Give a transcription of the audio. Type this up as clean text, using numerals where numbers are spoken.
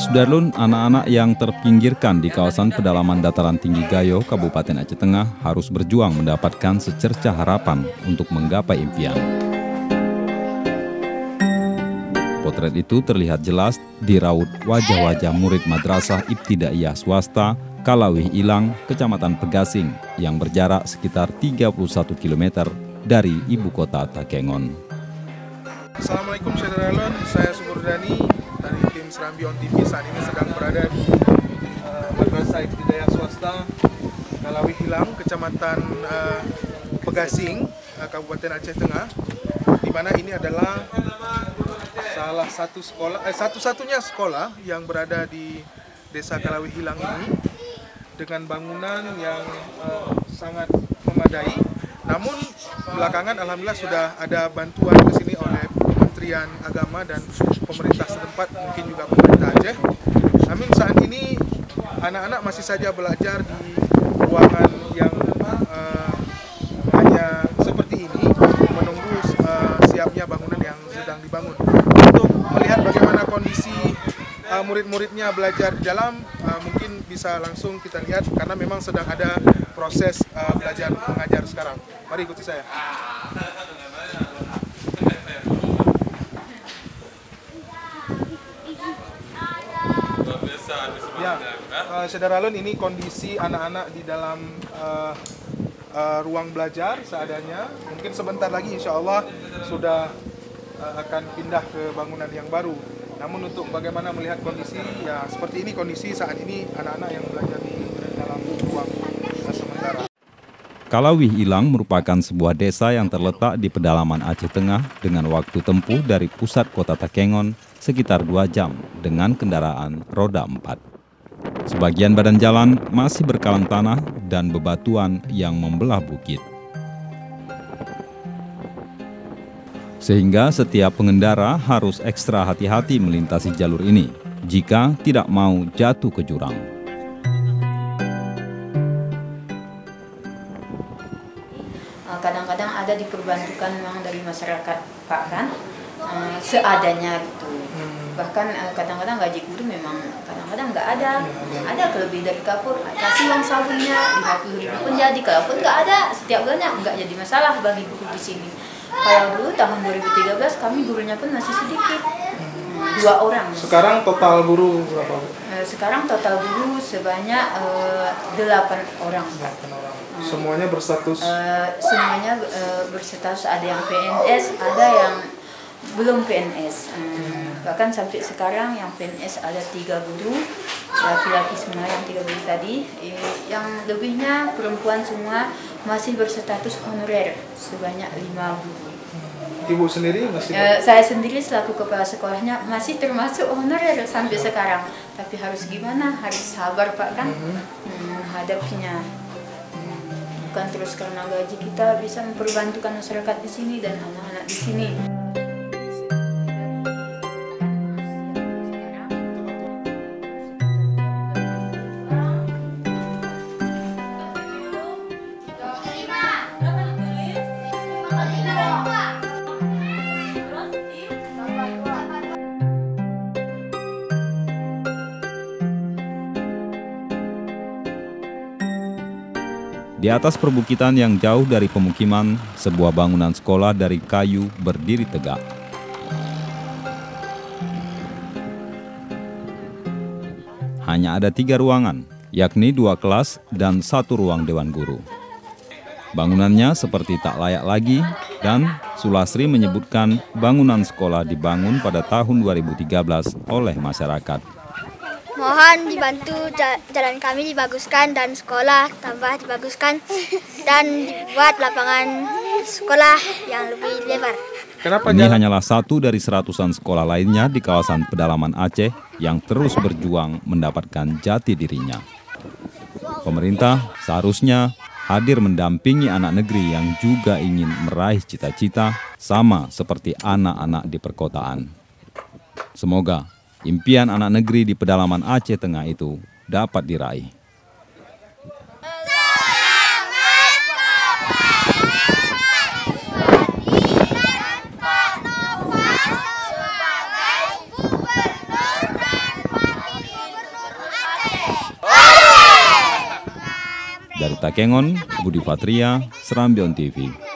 Sudarlun, anak-anak yang terpinggirkan di kawasan pedalaman dataran tinggi Gayo, Kabupaten Aceh Tengah harus berjuang mendapatkan secercah harapan untuk menggapai impian. Potret itu terlihat jelas di raut wajah-wajah murid madrasah ibtidaiyah swasta Kalawih Ilang, Kecamatan Pegasing, yang berjarak sekitar 31 km dari ibu kota Takengon. Assalamualaikum Sudarlun, saya Suburdani dari tim Serambi On TV. Saat ini sedang berada di Madrasah Ibtidaiyah Swasta Kalawih Ilang, Kecamatan Pegasing, Kabupaten Aceh Tengah, di mana ini adalah salah satu sekolah, satu-satunya sekolah yang berada di Desa Kalawih Ilang ini dengan bangunan yang sangat memadai. Namun belakangan alhamdulillah sudah ada bantuan ke sini oleh Kementerian Agama dan pemerintah setempat, mungkin juga pemerintah Aceh. Namun saat ini anak-anak masih saja belajar di ruangan yang hanya seperti ini, menunggu siapnya bangunan yang sedang dibangun. Untuk melihat bagaimana kondisi murid-muridnya belajar di dalam, mungkin bisa langsung kita lihat karena memang sedang ada proses belajar mengajar sekarang. Mari ikuti saya. Ya, Sudarlun, ini kondisi anak-anak di dalam ruang belajar seadanya. Mungkin sebentar lagi insya Allah sudah akan pindah ke bangunan yang baru. Namun untuk bagaimana melihat kondisi, ya seperti ini kondisi saat ini anak-anak yang belajar di dalam ruang sementara. Kalawih Ilang merupakan sebuah desa yang terletak di pedalaman Aceh Tengah dengan waktu tempuh dari pusat kota Takengon sekitar 2 jam dengan kendaraan roda 4. Sebagian badan jalan masih berkalang tanah dan bebatuan yang membelah bukit. Sehingga setiap pengendara harus ekstra hati-hati melintasi jalur ini jika tidak mau jatuh ke jurang. Kadang-kadang ada diperbantukan memang dari masyarakat Pak kan, seadanya gitu. Bahkan kadang-kadang gaji guru memang kadang-kadang nggak ada kelebihan dari kapur, kasih uang sabunnya 50.000 pun jadi, kalaupun nggak ada setiap bulannya nggak jadi masalah bagi guru di sini. Kalau dulu tahun 2013 kami gurunya pun masih sedikit, 2 orang. Sekarang total guru berapa? Sekarang total guru sebanyak 8 orang. Semuanya berstatus? Semuanya berstatus, ada yang PNS, ada yang belum PNS. Bahkan sampai sekarang yang PNS ada 3 guru, laki-laki semua yang 3 guru tadi. Yang lebihnya perempuan semua masih berstatus honorer sebanyak 5 guru. Ibu sendiri masih? Saya sendiri selaku kepala sekolahnya masih termasuk honorer sampai sekarang. Tapi harus gimana? Harus sabar Pak kan menghadapinya. Bukan terus karena gaji kita bisa memperbantukan masyarakat di sini dan anak-anak di sini. Di atas perbukitan yang jauh dari pemukiman, sebuah bangunan sekolah dari kayu berdiri tegak. Hanya ada 3 ruangan, yakni 2 kelas dan 1 ruang dewan guru. Bangunannya seperti tak layak lagi dan Sulasri menyebutkan bangunan sekolah dibangun pada tahun 2013 oleh masyarakat. Mohon dibantu jalan kami dibaguskan dan sekolah tambah dibaguskan dan dibuat lapangan sekolah yang lebih lebar. Ini hanyalah satu dari seratusan sekolah lainnya di kawasan pedalaman Aceh yang terus berjuang mendapatkan jati dirinya. Pemerintah seharusnya hadir mendampingi anak negeri yang juga ingin meraih cita-cita sama seperti anak-anak di perkotaan. Semoga impian anak negeri di pedalaman Aceh Tengah itu dapat diraih. Takengon, Budi Fatria, Serambi On TV.